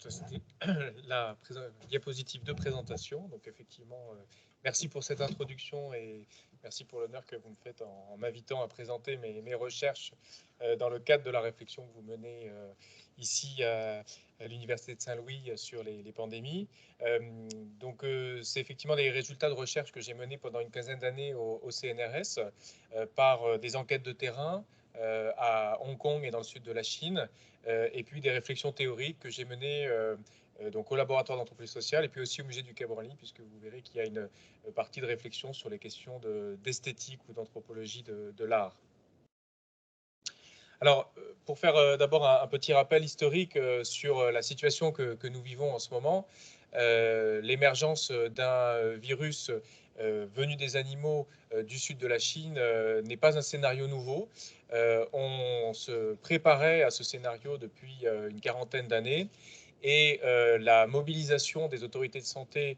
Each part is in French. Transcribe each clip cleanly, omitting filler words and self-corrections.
C'était la diapositive de présentation. Donc effectivement, merci pour cette introduction et merci pour l'honneur que vous me faites en m'invitant à présenter mes recherches dans le cadre de la réflexion que vous menez ici à l'Université de Saint-Louis sur les pandémies. Donc c'est effectivement des résultats de recherche que j'ai menés pendant une quinzaine d'années au CNRS par des enquêtes de terrain à Hong Kong et dans le sud de la Chine, et puis des réflexions théoriques que j'ai menées donc au laboratoire d'anthropologie sociale et puis aussi au musée du Quai Branly, puisque vous verrez qu'il y a une partie de réflexion sur les questions d'esthétique ou d'anthropologie de l'art. Alors, pour faire d'abord un petit rappel historique sur la situation que nous vivons en ce moment, l'émergence d'un virus venu des animaux du sud de la Chine n'est pas un scénario nouveau. On se préparait à ce scénario depuis une quarantaine d'années et la mobilisation des autorités de santé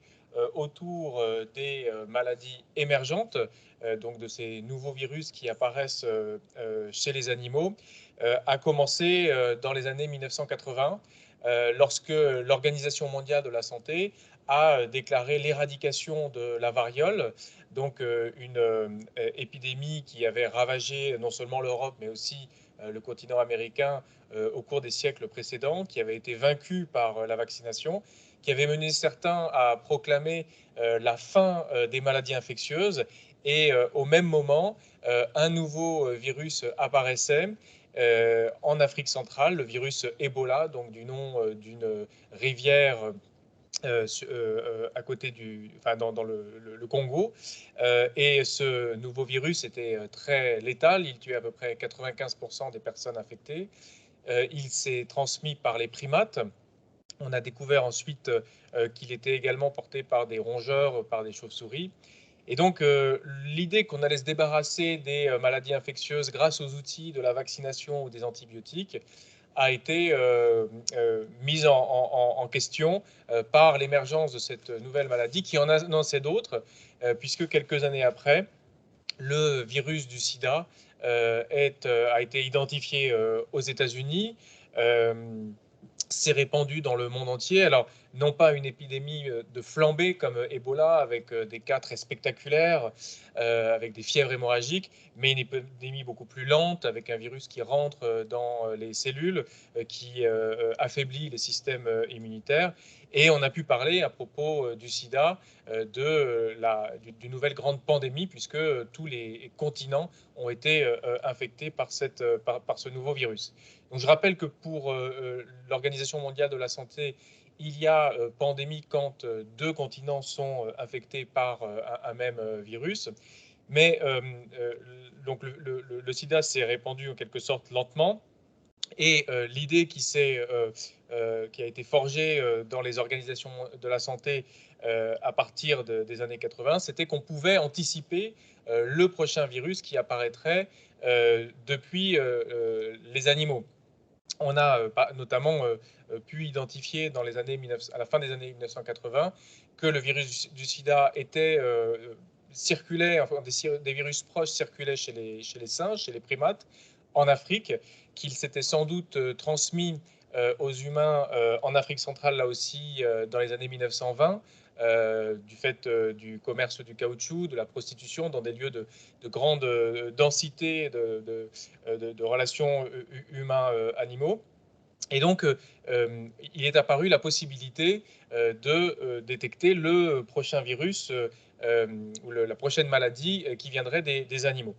autour des maladies émergentes, donc de ces nouveaux virus qui apparaissent chez les animaux, a commencé dans les années 1980, lorsque l'Organisation mondiale de la santé a déclaré l'éradication de la variole, donc une épidémie qui avait ravagé non seulement l'Europe, mais aussi le continent américain au cours des siècles précédents, qui avait été vaincue par la vaccination, qui avait mené certains à proclamer la fin des maladies infectieuses. Et au même moment, un nouveau virus apparaissait en Afrique centrale, le virus Ebola, donc du nom d'une rivière à côté dans le Congo. Et ce nouveau virus était très létal. Il tuait à peu près 95% des personnes infectées. Il s'est transmis par les primates. On a découvert ensuite qu'il était également porté par des rongeurs, par des chauves-souris. Et donc, l'idée qu'on allait se débarrasser des maladies infectieuses grâce aux outils de la vaccination ou des antibiotiques a été mise en question par l'émergence de cette nouvelle maladie qui en annonçait d'autres, puisque quelques années après, le virus du sida a été identifié aux États-Unis, s'est répandu dans le monde entier. Alors, non pas une épidémie de flambée comme Ebola, avec des cas très spectaculaires, avec des fièvres hémorragiques, mais une épidémie beaucoup plus lente, avec un virus qui rentre dans les cellules, qui affaiblit les systèmes immunitaires. Et on a pu parler à propos du sida d'une nouvelle grande pandémie, puisque tous les continents ont été infectés par ce nouveau virus. Donc, je rappelle que pour l'Organisation mondiale de la santé, il y a pandémie quand deux continents sont infectés par un même virus. Mais donc le sida s'est répandu en quelque sorte lentement. Et l'idée qui a été forgée dans les organisations de la santé à partir des années 80, c'était qu'on pouvait anticiper le prochain virus qui apparaîtrait depuis les animaux. On a notamment pu identifier à la fin des années 1980 que le virus du sida circulait, enfin, des virus proches circulaient chez les singes, chez les primates, en Afrique, qu'il s'était sans doute transmis aux humains en Afrique centrale, là aussi, dans les années 1920, du fait du commerce du caoutchouc, de la prostitution, dans des lieux de grande densité de relations humains-animaux. Et donc, il est apparu la possibilité de détecter le prochain virus ou la prochaine maladie qui viendrait des animaux.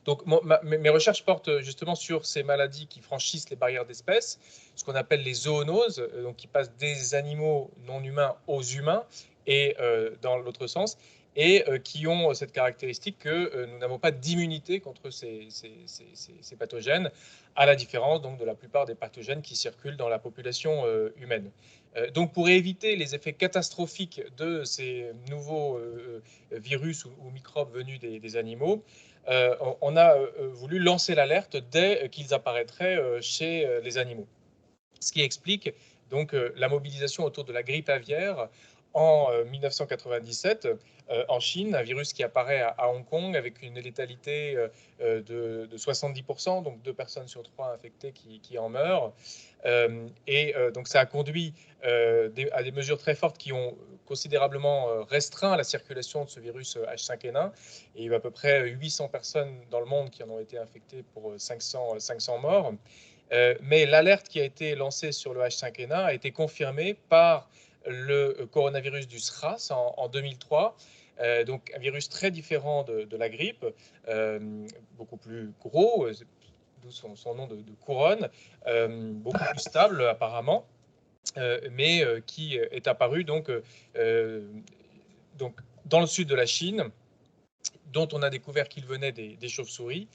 Donc, mes recherches portent justement sur ces maladies qui franchissent les barrières d'espèces, ce qu'on appelle les zoonoses, donc qui passent des animaux non humains aux humains et dans l'autre sens, et qui ont cette caractéristique que nous n'avons pas d'immunité contre ces pathogènes, à la différence donc, de la plupart des pathogènes qui circulent dans la population humaine. Donc, pour éviter les effets catastrophiques de ces nouveaux virus ou microbes venus des animaux, on a voulu lancer l'alerte dès qu'ils apparaîtraient chez les animaux. Ce qui explique donc la mobilisation autour de la grippe aviaire en 1997 en Chine, un virus qui apparaît à Hong Kong avec une létalité de 70%, donc 2 personnes sur 3 infectées qui en meurent. Donc ça a conduit à des mesures très fortes qui ont considérablement restreint la circulation de ce virus H5N1. Et il y a eu à peu près 800 personnes dans le monde qui en ont été infectées pour 500 morts. Mais l'alerte qui a été lancée sur le H5N1 a été confirmée par le coronavirus du SRAS en 2003, donc un virus très différent de la grippe, beaucoup plus gros, d'où son nom de couronne, beaucoup plus stable apparemment, mais qui est apparu donc dans le sud de la Chine, dont on a découvert qu'il venait des chauves-souris,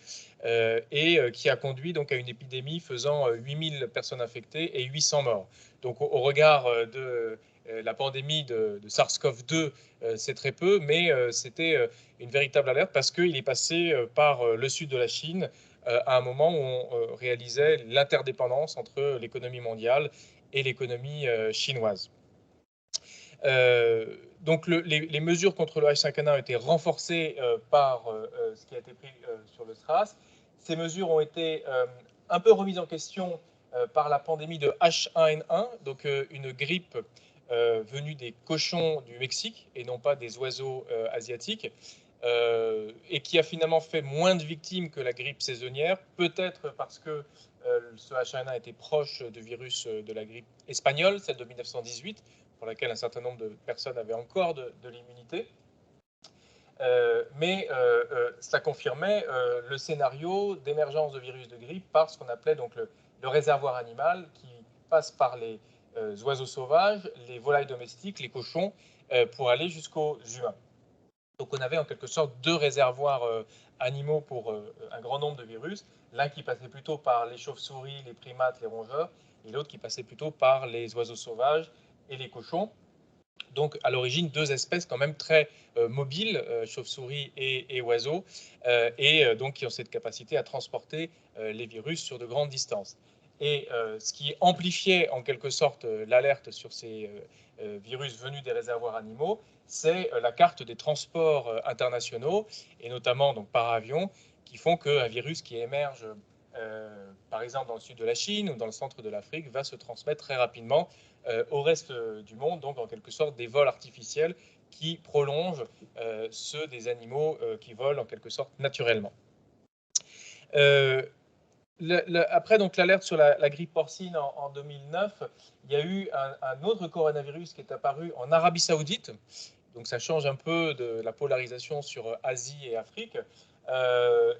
et qui a conduit donc à une épidémie faisant 8000 personnes infectées et 800 morts. Donc au regard de la pandémie de SARS-CoV-2, c'est très peu, mais c'était une véritable alerte parce qu'il est passé par le sud de la Chine à un moment où on réalisait l'interdépendance entre l'économie mondiale et l'économie chinoise. Donc les mesures contre le H5N1 ont été renforcées par ce qui a été pris sur le SRAS. Ces mesures ont été un peu remises en question par la pandémie de H1N1, donc une grippe venue des cochons du Mexique et non pas des oiseaux asiatiques, et qui a finalement fait moins de victimes que la grippe saisonnière, peut-être parce que ce H1N1 était proche du virus de la grippe espagnole, celle de 1918, pour laquelle un certain nombre de personnes avaient encore de l'immunité. Mais ça confirmait le scénario d'émergence de virus de grippe par ce qu'on appelait donc le réservoir animal, qui passe par les oiseaux sauvages, les volailles domestiques, les cochons, pour aller jusqu'aux humains. Donc on avait en quelque sorte deux réservoirs animaux pour un grand nombre de virus, l'un qui passait plutôt par les chauves-souris, les primates, les rongeurs, et l'autre qui passait plutôt par les oiseaux sauvages et les cochons. Donc à l'origine, deux espèces quand même très mobiles, chauves-souris et oiseaux, et donc qui ont cette capacité à transporter les virus sur de grandes distances. Et ce qui amplifiait en quelque sorte l'alerte sur ces virus venus des réservoirs animaux, c'est la carte des transports internationaux, et notamment donc, par avion, qui font qu'un virus qui émerge par exemple dans le sud de la Chine ou dans le centre de l'Afrique va se transmettre très rapidement au reste du monde, donc en quelque sorte des vols artificiels qui prolongent ceux des animaux qui volent en quelque sorte naturellement. Après donc l'alerte sur la grippe porcine en 2009, il y a eu un autre coronavirus qui est apparu en Arabie Saoudite. Donc ça change un peu de la polarisation sur Asie et Afrique,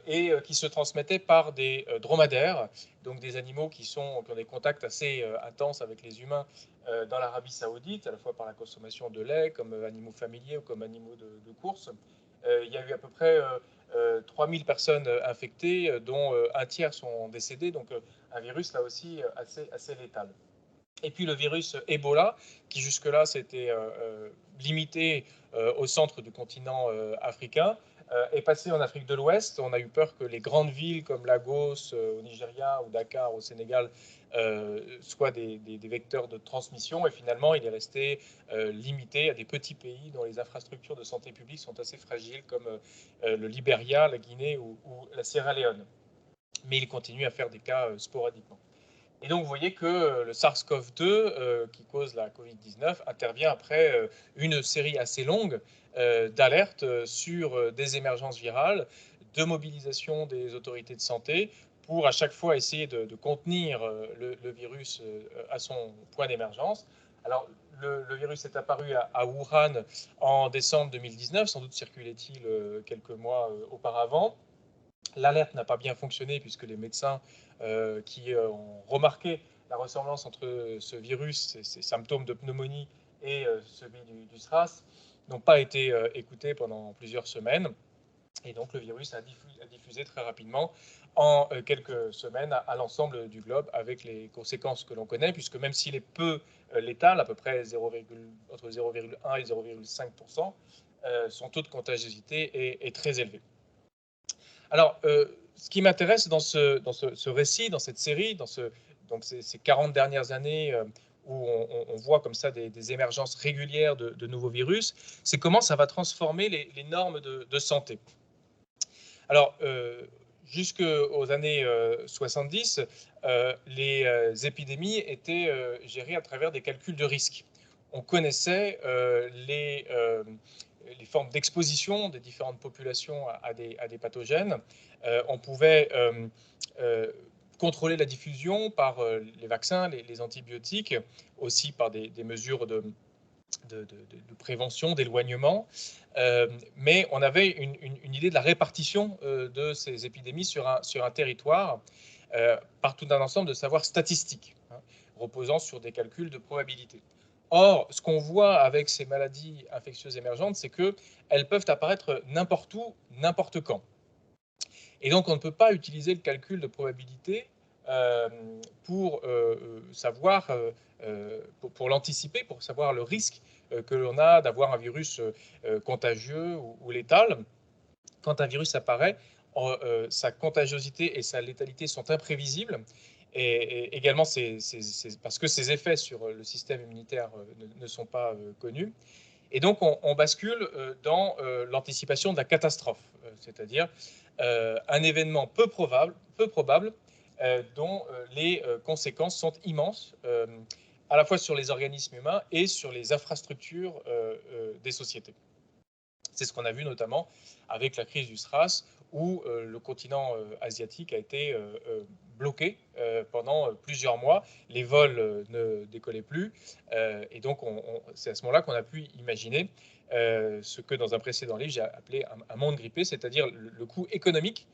et qui se transmettait par des dromadaires, donc des animaux qui ont des contacts assez intenses avec les humains dans l'Arabie Saoudite, à la fois par la consommation de lait, comme animaux familiers ou comme animaux de course. Il y a eu à peu près 3000 personnes infectées, dont un tiers sont décédées, donc un virus là aussi assez létal. Et puis le virus Ebola, qui jusque-là s'était limité au centre du continent africain, est passé en Afrique de l'Ouest. On a eu peur que les grandes villes comme Lagos au Nigeria ou Dakar au Sénégal soient des vecteurs de transmission. Et finalement, il est resté limité à des petits pays dont les infrastructures de santé publique sont assez fragiles, comme le Libéria, la Guinée ou la Sierra Leone. Mais il continue à faire des cas sporadiquement. Et donc, vous voyez que le SARS-CoV-2, qui cause la Covid-19, intervient après une série assez longue d'alertes sur des émergences virales, de mobilisation des autorités de santé pour à chaque fois essayer de contenir le virus à son point d'émergence. Alors, le virus est apparu à Wuhan en décembre 2019, sans doute circulait-il quelques mois auparavant. L'alerte n'a pas bien fonctionné puisque les médecins qui ont remarqué la ressemblance entre ce virus, ces symptômes de pneumonie et celui du SRAS, n'ont pas été écoutés pendant plusieurs semaines. Et donc le virus a diffusé très rapidement en quelques semaines à l'ensemble du globe, avec les conséquences que l'on connaît, puisque même s'il est peu létal, à peu près entre 0,1 et 0,5%, son taux de contagiosité est très élevé. Alors, ce qui m'intéresse dans ce récit, dans cette série, donc ces 40 dernières années où on voit comme ça des émergences régulières de nouveaux virus, c'est comment ça va transformer les normes de santé. Alors, jusqu'aux années 70, les épidémies étaient gérées à travers des calculs de risque. On connaissait les formes d'exposition des différentes populations à des pathogènes. On pouvait contrôler la diffusion par les vaccins, les antibiotiques, aussi par des mesures de prévention, d'éloignement. Mais on avait une idée de la répartition de ces épidémies sur un territoire par tout un ensemble de savoirs statistiques, reposant sur des calculs de probabilité. Or, ce qu'on voit avec ces maladies infectieuses émergentes, c'est qu'elles peuvent apparaître n'importe où, n'importe quand. Et donc, on ne peut pas utiliser le calcul de probabilité pour savoir, pour l'anticiper, pour savoir le risque que l'on a d'avoir un virus contagieux ou létal. Quand un virus apparaît, sa contagiosité et sa létalité sont imprévisibles. Et également, c'est parce que ses effets sur le système immunitaire ne sont pas connus. Et donc, on bascule dans l'anticipation de la catastrophe, c'est-à-dire un événement peu probable dont les conséquences sont immenses, à la fois sur les organismes humains et sur les infrastructures des sociétés. C'est ce qu'on a vu notamment avec la crise du SRAS, où le continent asiatique a été bloqué pendant plusieurs mois. Les vols ne décollaient plus. Et donc, c'est à ce moment-là qu'on a pu imaginer ce que dans un précédent livre, j'ai appelé un monde grippé, c'est-à-dire le coût économique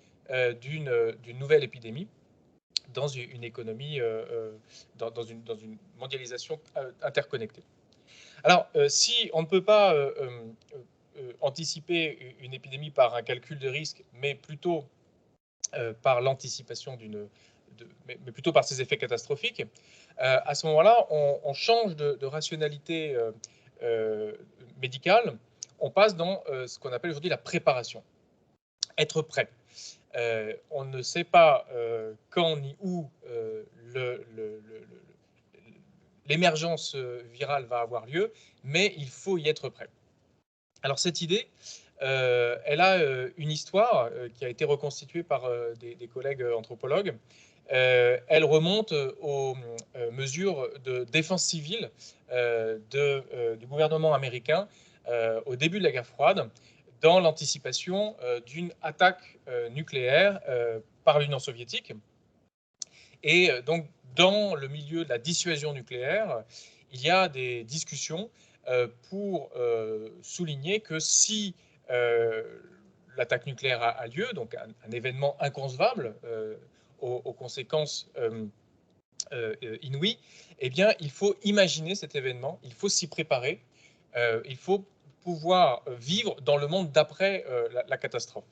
d'une nouvelle épidémie dans une économie, dans une mondialisation interconnectée. Alors, si on ne peut pas anticiper une épidémie par un calcul de risque, mais plutôt par l'anticipation mais plutôt par ses effets catastrophiques, à ce moment-là, on change de rationalité médicale, on passe dans ce qu'on appelle aujourd'hui la préparation, être prêt. On ne sait pas quand ni où l'émergence virale va avoir lieu, mais il faut y être prêt. Alors cette idée, elle a une histoire qui a été reconstituée par des collègues anthropologues. Elle remonte aux mesures de défense civile du gouvernement américain au début de la guerre froide, dans l'anticipation d'une attaque nucléaire par l'Union soviétique. Et donc, dans le milieu de la dissuasion nucléaire, il y a des discussions pour souligner que si l'attaque nucléaire a lieu, donc un événement inconcevable aux conséquences inouïes, eh bien, il faut imaginer cet événement, il faut s'y préparer, il faut pouvoir vivre dans le monde d'après la catastrophe.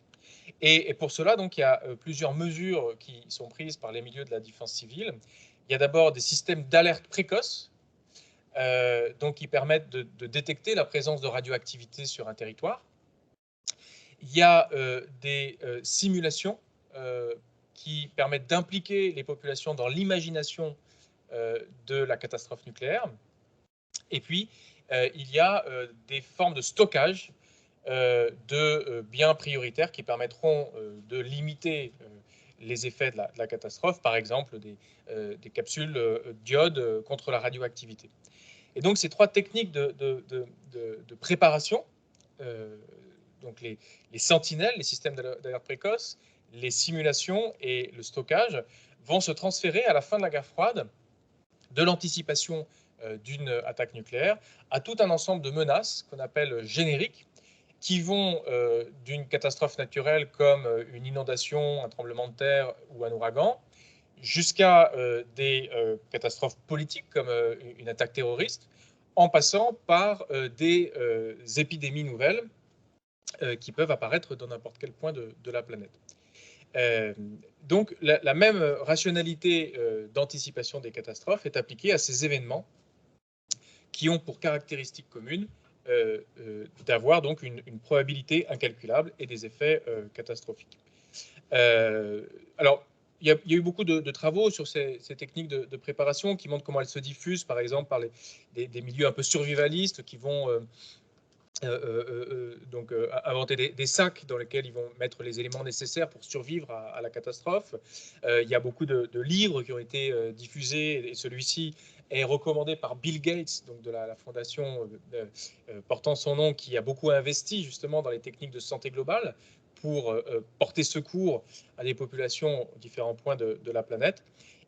Et pour cela, donc, il y a plusieurs mesures qui sont prises par les milieux de la défense civile. Il y a d'abord des systèmes d'alerte précoce, donc qui permettent de détecter la présence de radioactivité sur un territoire. Il y a des simulations qui permettent d'impliquer les populations dans l'imagination de la catastrophe nucléaire. Et puis, il y a des formes de stockage de biens prioritaires qui permettront de limiter les effets de la catastrophe, par exemple des capsules d'iode contre la radioactivité. Et donc, ces trois techniques de préparation, donc les sentinelles, les systèmes d'alerte précoce, les simulations et le stockage, vont se transférer à la fin de la guerre froide de l'anticipation d'une attaque nucléaire à tout un ensemble de menaces qu'on appelle génériques, qui vont d'une catastrophe naturelle comme une inondation, un tremblement de terre ou un ouragan, jusqu'à des catastrophes politiques comme une attaque terroriste, en passant par des épidémies nouvelles qui peuvent apparaître dans n'importe quel point de la planète. Donc la même rationalité d'anticipation des catastrophes est appliquée à ces événements qui ont pour caractéristique commune d'avoir donc une probabilité incalculable et des effets catastrophiques. Alors, il y a eu beaucoup de travaux sur ces techniques de préparation qui montrent comment elles se diffusent, par exemple, par des milieux un peu survivalistes qui vont donc inventer des sacs dans lesquels ils vont mettre les éléments nécessaires pour survivre à la catastrophe. Il y a beaucoup de livres qui ont été diffusés et celui-ci est recommandé par Bill Gates, donc de la fondation portant son nom, qui a beaucoup investi justement dans les techniques de santé globale pour porter secours à des populations aux différents points de la planète.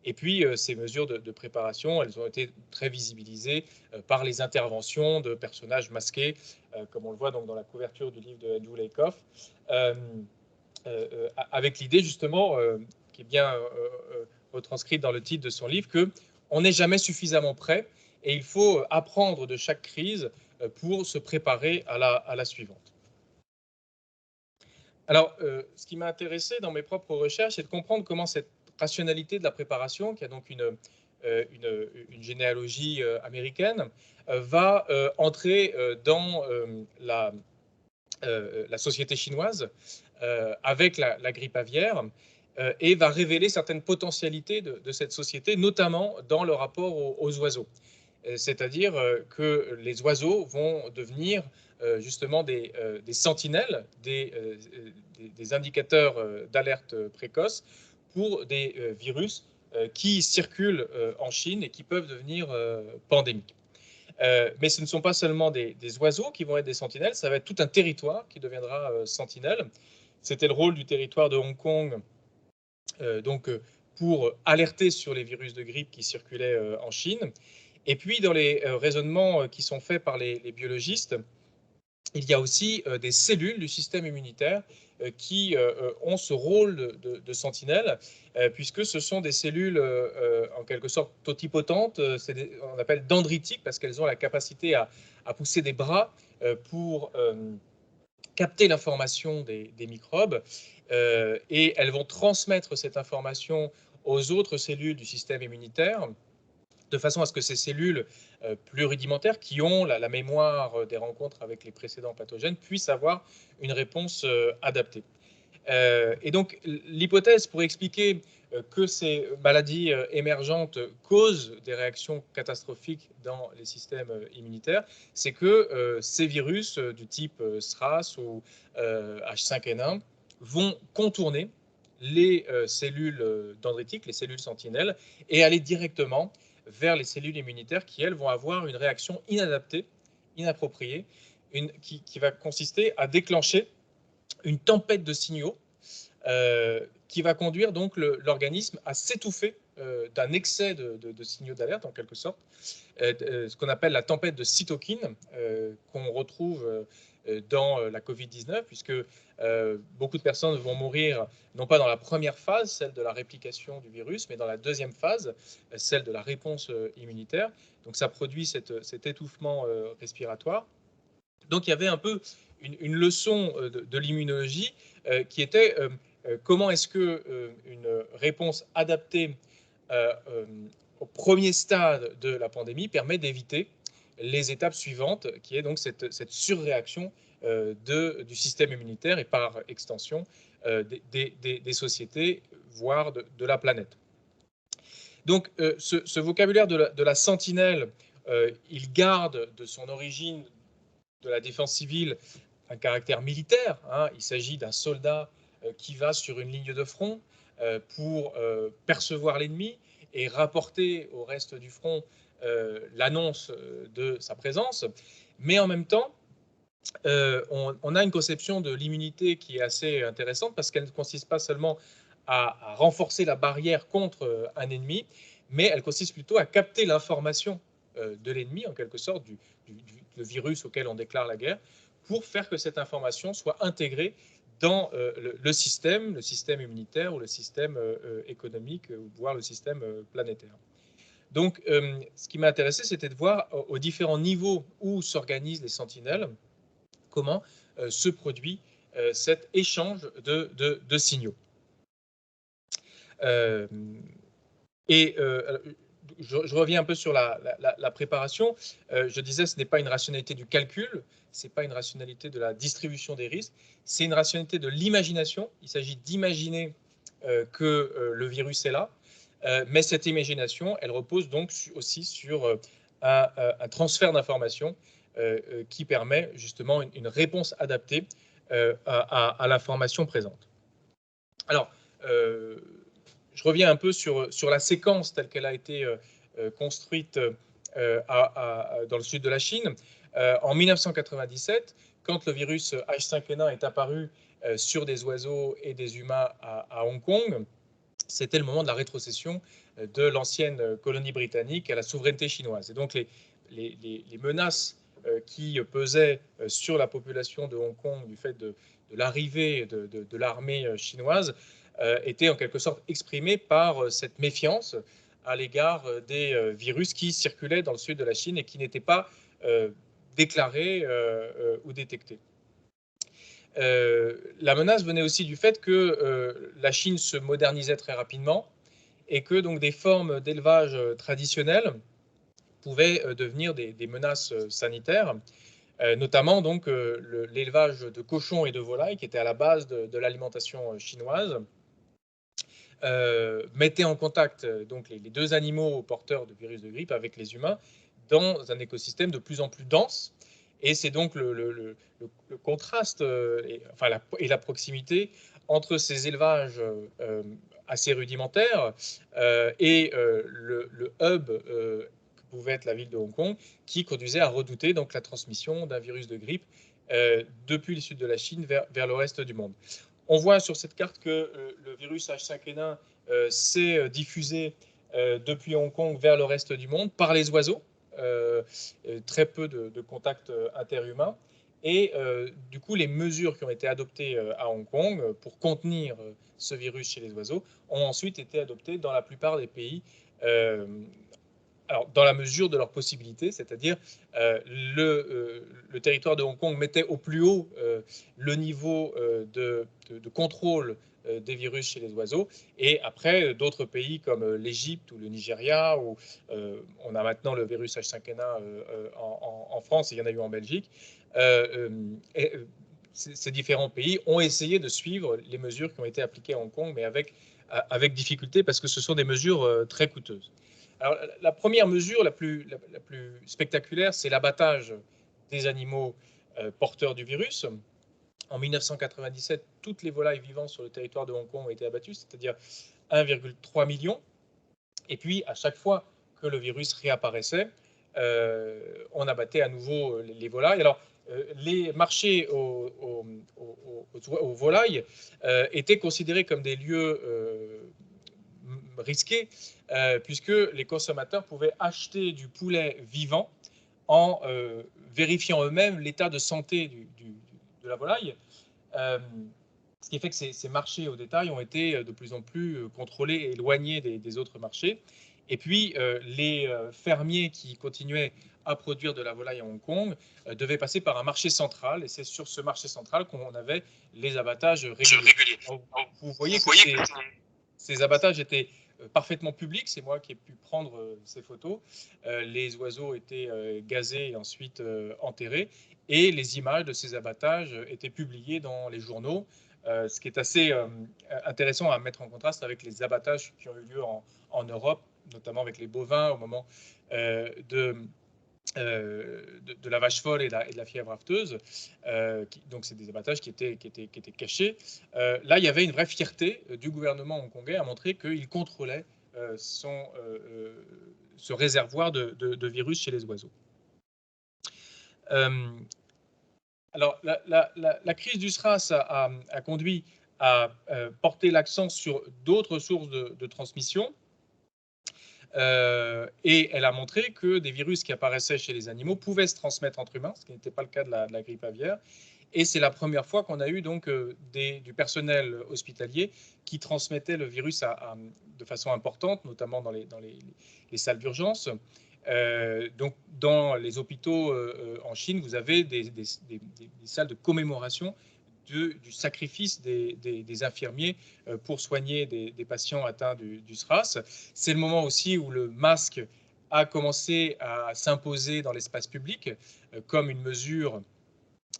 Et puis, ces mesures de préparation, elles ont été très visibilisées par les interventions de personnages masqués, comme on le voit donc dans la couverture du livre de Andrew Lakoff, avec l'idée justement, qui est bien retranscrite dans le titre de son livre, qu'on n'est jamais suffisamment prêt et il faut apprendre de chaque crise pour se préparer à la suivante. Alors, ce qui m'a intéressé dans mes propres recherches, c'est de comprendre comment cette rationalité de la préparation, qui a donc une généalogie américaine, va entrer dans la société chinoise avec la grippe aviaire et va révéler certaines potentialités de cette société, notamment dans le rapport aux oiseaux. C'est-à-dire que les oiseaux vont devenir justement des sentinelles, des indicateurs d'alerte précoce pour des virus qui circulent en Chine et qui peuvent devenir pandémiques. Mais ce ne sont pas seulement des oiseaux qui vont être des sentinelles, ça va être tout un territoire qui deviendra sentinelle. C'était le rôle du territoire de Hong Kong pour alerter sur les virus de grippe qui circulaient en Chine. Et puis, dans les raisonnements qui sont faits par les biologistes, il y a aussi des cellules du système immunitaire qui ont ce rôle de sentinelle, puisque ce sont des cellules en quelque sorte totipotentes, on appelle dendritiques, parce qu'elles ont la capacité à pousser des bras pour capter l'information des microbes, et elles vont transmettre cette information aux autres cellules du système immunitaire, de façon à ce que ces cellules plus rudimentaires, qui ont la mémoire des rencontres avec les précédents pathogènes, puissent avoir une réponse adaptée. Et donc, l'hypothèse pour expliquer que ces maladies émergentes causent des réactions catastrophiques dans les systèmes immunitaires, c'est que ces virus du type SRAS ou H5N1 vont contourner les cellules dendritiques, les cellules sentinelles, et aller directement vers les cellules immunitaires qui, elles, vont avoir une réaction inadaptée, inappropriée, qui va consister à déclencher une tempête de signaux qui va conduire donc l'organisme à s'étouffer d'un excès de signaux d'alerte, en quelque sorte, ce qu'on appelle la tempête de cytokines, qu'on retrouve dans la Covid-19, puisque beaucoup de personnes vont mourir non pas dans la première phase, celle de la réplication du virus, mais dans la deuxième phase, celle de la réponse immunitaire. Donc ça produit cet étouffement respiratoire. Donc il y avait un peu une leçon de l'immunologie qui était comment est-ce qu'une réponse adaptée au premier stade de la pandémie permet d'éviter les étapes suivantes, qui est donc cette surréaction du système immunitaire et par extension des sociétés, voire de la planète. Donc ce vocabulaire de la sentinelle, il garde de son origine de la défense civile un caractère militaire. Il s'agit d'un soldat qui va sur une ligne de front pour percevoir l'ennemi et rapporter au reste du front l'annonce de sa présence. Mais en même temps, on a une conception de l'immunité qui est assez intéressante parce qu'elle ne consiste pas seulement à renforcer la barrière contre un ennemi, mais elle consiste plutôt à capter l'information de l'ennemi, en quelque sorte, du virus auquel on déclare la guerre, pour faire que cette information soit intégrée dans le système immunitaire ou le système économique, voire le système planétaire. Donc, ce qui m'a intéressé, c'était de voir aux différents niveaux où s'organisent les sentinelles, comment se produit cet échange de signaux. Je reviens un peu sur la préparation. Je disais, ce n'est pas une rationalité du calcul, ce n'est pas une rationalité de la distribution des risques, c'est une rationalité de l'imagination. Il s'agit d'imaginer que le virus est là. Mais cette imagination, elle repose donc aussi sur un transfert d'informations qui permet justement une réponse adaptée à l'information présente. Alors, je reviens un peu sur la séquence telle qu'elle a été construite dans le sud de la Chine. En 1997, quand le virus H5N1 est apparu sur des oiseaux et des humains à Hong Kong, c'était le moment de la rétrocession de l'ancienne colonie britannique à la souveraineté chinoise. Et donc les menaces qui pesaient sur la population de Hong Kong du fait de l'arrivée de l'armée chinoise étaient en quelque sorte exprimées par cette méfiance à l'égard des virus qui circulaient dans le sud de la Chine et qui n'étaient pas déclarés ou détectés. La menace venait aussi du fait que la Chine se modernisait très rapidement et que donc des formes d'élevage traditionnelles pouvaient devenir des menaces sanitaires, notamment donc l'élevage de cochons et de volailles qui était à la base de l'alimentation chinoise. Mettait en contact donc les deux animaux porteurs de virus de grippe avec les humains dans un écosystème de plus en plus dense. Et c'est donc le contraste et la proximité entre ces élevages assez rudimentaires et le hub que pouvait être la ville de Hong Kong qui conduisait à redouter donc la transmission d'un virus de grippe depuis le sud de la Chine vers le reste du monde. On voit sur cette carte que le virus H5N1 s'est diffusé depuis Hong Kong vers le reste du monde par les oiseaux, très peu de contacts interhumains. Et du coup, les mesures qui ont été adoptées à Hong Kong pour contenir ce virus chez les oiseaux ont ensuite été adoptées dans la plupart des pays alors, dans la mesure de leurs possibilités, c'est-à-dire le territoire de Hong Kong mettait au plus haut le niveau de contrôle des virus chez les oiseaux. Et après, d'autres pays comme l'Égypte ou le Nigeria, où on a maintenant le virus H5N1 en France, et il y en a eu en Belgique, ces différents pays ont essayé de suivre les mesures qui ont été appliquées à Hong Kong, mais avec difficulté, parce que ce sont des mesures très coûteuses. Alors, la première mesure la plus spectaculaire, c'est l'abattage des animaux porteurs du virus. En 1997, toutes les volailles vivant sur le territoire de Hong Kong ont été abattues, c'est-à-dire 1,3 million. Et puis, à chaque fois que le virus réapparaissait, on abattait à nouveau les volailles. Alors, les marchés aux volailles étaient considérés comme des lieux risqués, puisque les consommateurs pouvaient acheter du poulet vivant en vérifiant eux-mêmes l'état de santé de la volaille. Ce qui fait que ces marchés au détail ont été de plus en plus contrôlés et éloignés des autres marchés. Et puis, les fermiers qui continuaient à produire de la volaille à Hong Kong devaient passer par un marché central. Et c'est sur ce marché central qu'on avait les abattages réguliers. Donc, vous voyez que ces abattages étaient parfaitement publics. C'est moi qui ai pu prendre ces photos. Les oiseaux étaient gazés et ensuite enterrés. Et les images de ces abattages étaient publiées dans les journaux. Ce qui est assez intéressant à mettre en contraste avec les abattages qui ont eu lieu en Europe, notamment avec les bovins au moment de la vache folle et de la fièvre afteuse. Donc, c'est des abattages qui étaient cachés. Là, il y avait une vraie fierté du gouvernement hongkongais à montrer qu'il contrôlait ce réservoir de virus chez les oiseaux. Alors, la crise du SRAS a conduit à porter l'accent sur d'autres sources de transmission. Et elle a montré que des virus qui apparaissaient chez les animaux pouvaient se transmettre entre humains, ce qui n'était pas le cas de la grippe aviaire. Et c'est la première fois qu'on a eu donc du personnel hospitalier qui transmettait le virus de façon importante, notamment dans les salles d'urgence. Donc, dans les hôpitaux en Chine, vous avez des salles de commémoration du sacrifice des infirmiers pour soigner des patients atteints du SRAS. C'est le moment aussi où le masque a commencé à s'imposer dans l'espace public comme une mesure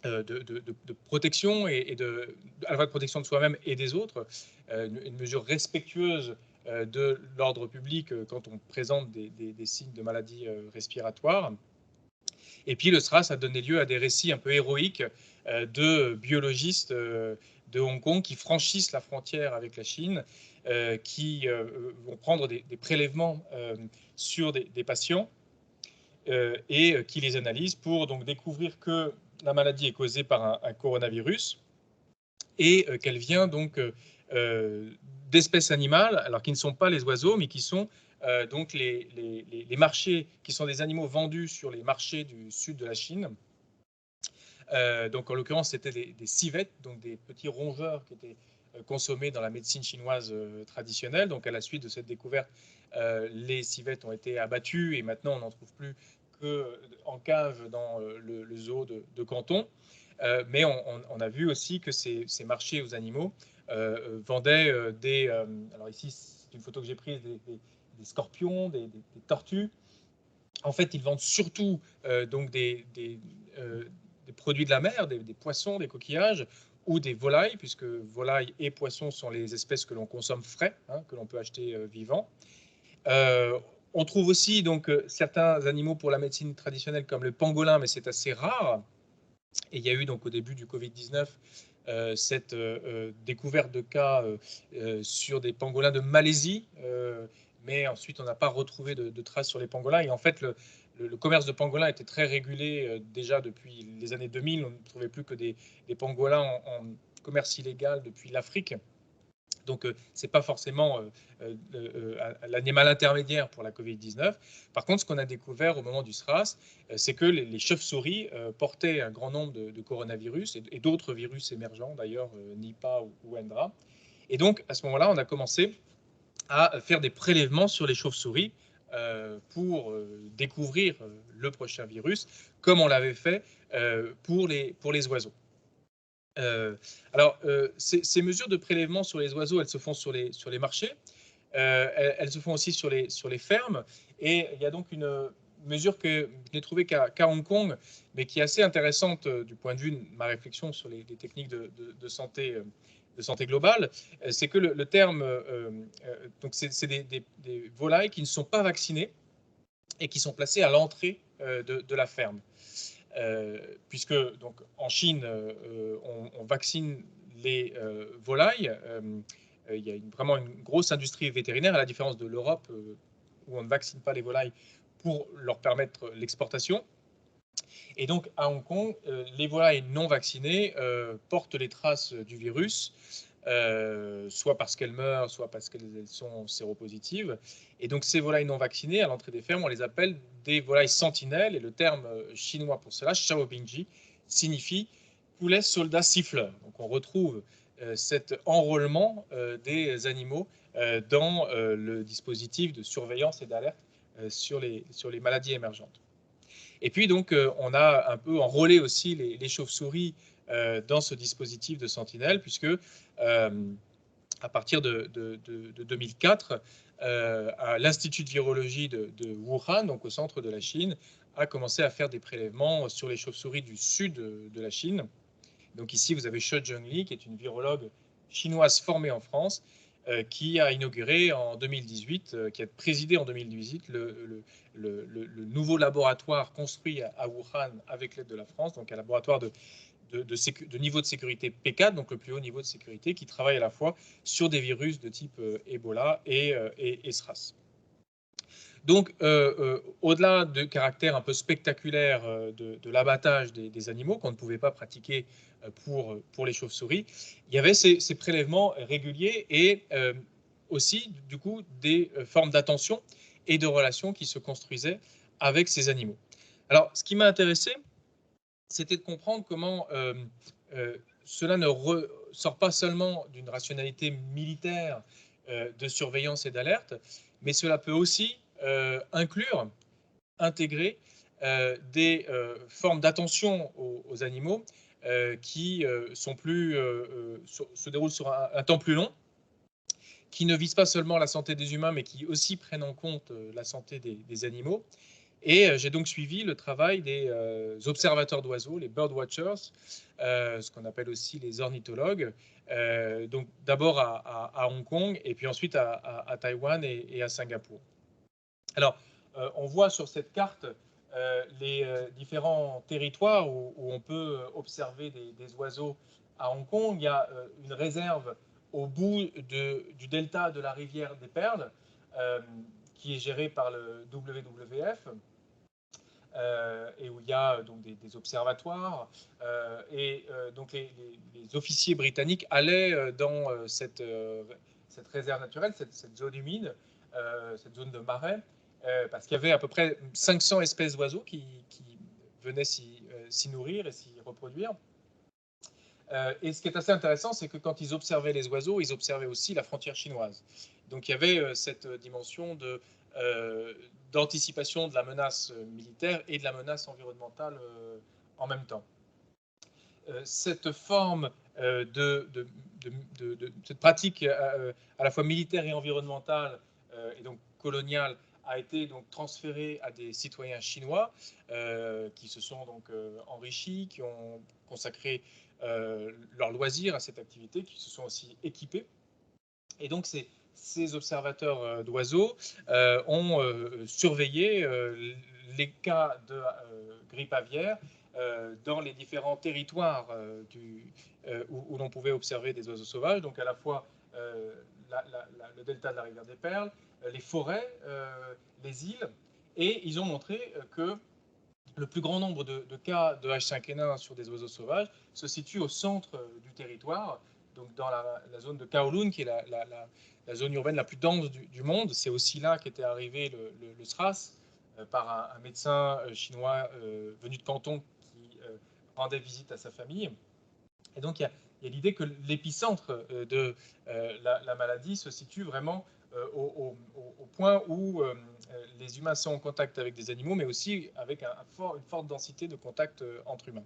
de protection à la fois de protection de soi-même et des autres, une mesure respectueuse de l'ordre public quand on présente des signes de maladies respiratoires. Et puis le SRAS a donné lieu à des récits un peu héroïques de biologistes de Hong Kong qui franchissent la frontière avec la Chine, qui vont prendre des prélèvements sur des patients et qui les analysent pour donc découvrir que la maladie est causée par un coronavirus et qu'elle vient donc d'espèces animales, alors qui ne sont pas les oiseaux, mais qui sont donc les marchés, qui sont des animaux vendus sur les marchés du sud de la Chine. Donc en l'occurrence, c'était des civettes, donc des petits rongeurs qui étaient consommés dans la médecine chinoise traditionnelle. Donc à la suite de cette découverte, les civettes ont été abattues et maintenant on n'en trouve plus qu'en cage dans le zoo de Canton. Mais on a vu aussi que ces marchés aux animaux vendaient alors ici, c'est une photo que j'ai prise, des scorpions, des tortues. En fait, ils vendent surtout donc des produits de la mer, des poissons, des coquillages ou des volailles, puisque volailles et poissons sont les espèces que l'on consomme frais, hein, que l'on peut acheter vivants. On trouve aussi donc certains animaux pour la médecine traditionnelle comme le pangolin, mais c'est assez rare. Et il y a eu donc au début du Covid-19 cette découverte de cas sur des pangolins de Malaisie, mais ensuite on n'a pas retrouvé de traces sur les pangolins. Et en fait, le commerce de pangolins était très régulé déjà depuis les années 2000. On ne trouvait plus que des pangolins en commerce illégal depuis l'Afrique. Donc, ce n'est pas forcément l'animal intermédiaire pour la Covid-19. Par contre, ce qu'on a découvert au moment du SRAS, c'est que les chauves-souris portaient un grand nombre de coronavirus et d'autres virus émergents, d'ailleurs, Nipah ou Hendra. Et donc, à ce moment-là, on a commencé à faire des prélèvements sur les chauves-souris pour découvrir le prochain virus, comme on l'avait fait pour les oiseaux. Alors, ces mesures de prélèvement sur les oiseaux, elles se font sur les marchés, elles se font aussi sur les fermes, et il y a donc une mesure que je n'ai trouvée qu'à Hong Kong, mais qui est assez intéressante du point de vue de ma réflexion sur les techniques de santé globale, c'est que le terme, donc c'est des volailles qui ne sont pas vaccinées et qui sont placées à l'entrée de la ferme. Puisque donc, en Chine, on vaccine les volailles. Il y a vraiment une grosse industrie vétérinaire, à la différence de l'Europe, où on ne vaccine pas les volailles pour leur permettre l'exportation. Et donc, à Hong Kong, les volailles non vaccinées portent les traces du virus, soit parce qu'elles meurent, soit parce qu'elles sont séropositives. Et donc, ces volailles non vaccinées, à l'entrée des fermes, on les appelle des volailles sentinelles. Et le terme chinois pour cela, Shaobingji, signifie poulet soldat siffleur. Donc, on retrouve cet enrôlement des animaux dans le dispositif de surveillance et d'alerte sur les maladies émergentes. Et puis, donc, on a un peu enrôlé aussi les chauves-souris dans ce dispositif de sentinelle, puisque à partir de 2004, l'Institut de virologie de Wuhan, donc au centre de la Chine, a commencé à faire des prélèvements sur les chauves-souris du sud de la Chine. Donc ici, vous avez Shou Zhengli, qui est une virologue chinoise formée en France, qui a inauguré en 2018, qui a présidé en 2018 le nouveau laboratoire construit à Wuhan avec l'aide de la France, donc un laboratoire de niveau de sécurité P4, donc le plus haut niveau de sécurité, qui travaille à la fois sur des virus de type Ebola et SRAS. Donc, au-delà du caractère un peu spectaculaire de l'abattage des animaux qu'on ne pouvait pas pratiquer pour les chauves-souris, il y avait ces prélèvements réguliers et aussi, du coup, des formes d'attention et de relations qui se construisaient avec ces animaux. Alors, ce qui m'a intéressé, c'était de comprendre comment cela ne ressort pas seulement d'une rationalité militaire de surveillance et d'alerte, mais cela peut aussi inclure, intégrer des formes d'attention aux animaux qui se déroulent sur un temps plus long, qui ne visent pas seulement la santé des humains, mais qui aussi prennent en compte la santé des animaux, Et j'ai donc suivi le travail des observateurs d'oiseaux, les birdwatchers, ce qu'on appelle aussi les ornithologues, donc d'abord à Hong Kong et puis ensuite à Taïwan et à Singapour. Alors, on voit sur cette carte les différents territoires où on peut observer des oiseaux à Hong Kong. Il y a une réserve au bout du delta de la rivière des Perles, qui est gérée par le WWF. Et où il y a donc des observatoires. Donc les officiers britanniques allaient dans cette réserve naturelle, cette zone humide, cette zone de marais, parce qu'il y avait à peu près 500 espèces d'oiseaux qui venaient s'y nourrir et s'y reproduire. Et ce qui est assez intéressant, c'est que quand ils observaient les oiseaux, ils observaient aussi la frontière chinoise. Donc il y avait cette dimension d'anticipation de la menace militaire et de la menace environnementale en même temps. Cette forme cette pratique à la fois militaire et environnementale et donc coloniale a été donc transférée à des citoyens chinois qui se sont donc enrichis, qui ont consacré leur loisir à cette activité, qui se sont aussi équipés. Et donc ces observateurs d'oiseaux ont surveillé les cas de grippe aviaire dans les différents territoires où l'on pouvait observer des oiseaux sauvages, donc à la fois le delta de la rivière des Perles, les forêts, les îles, et ils ont montré que le plus grand nombre de cas de H5N1 sur des oiseaux sauvages se situe au centre du territoire, donc dans la zone de Kowloon, qui est la zone urbaine la plus dense du monde. C'est aussi là qu'était arrivé le SRAS par un médecin chinois venu de Canton qui rendait visite à sa famille. Et donc, il y a l'idée que l'épicentre de la maladie se situe vraiment au point où les humains sont en contact avec des animaux, mais aussi avec une forte densité de contact entre humains.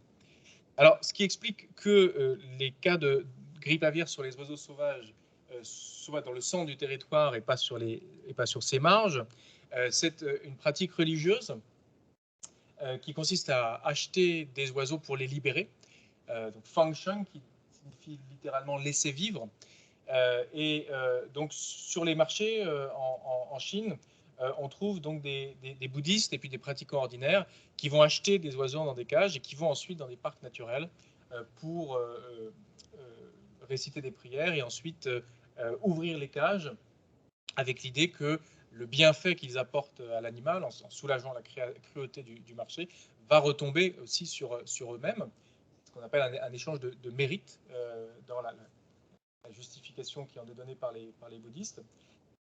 Alors, ce qui explique que les cas de grippe aviaire sur les oiseaux sauvages soient dans le centre du territoire et pas sur ses marges, c'est une pratique religieuse qui consiste à acheter des oiseaux pour les libérer. Donc fang sheng, qui signifie littéralement laisser vivre. Donc sur les marchés en Chine, on trouve donc des bouddhistes et puis des pratiquants ordinaires qui vont acheter des oiseaux dans des cages et qui vont ensuite dans des parcs naturels pour réciter des prières et ensuite ouvrir les cages avec l'idée que le bienfait qu'ils apportent à l'animal, en soulageant la cruauté du marché, va retomber aussi sur eux-mêmes, ce qu'on appelle un échange de mérite dans la justification qui en est donnée par les bouddhistes.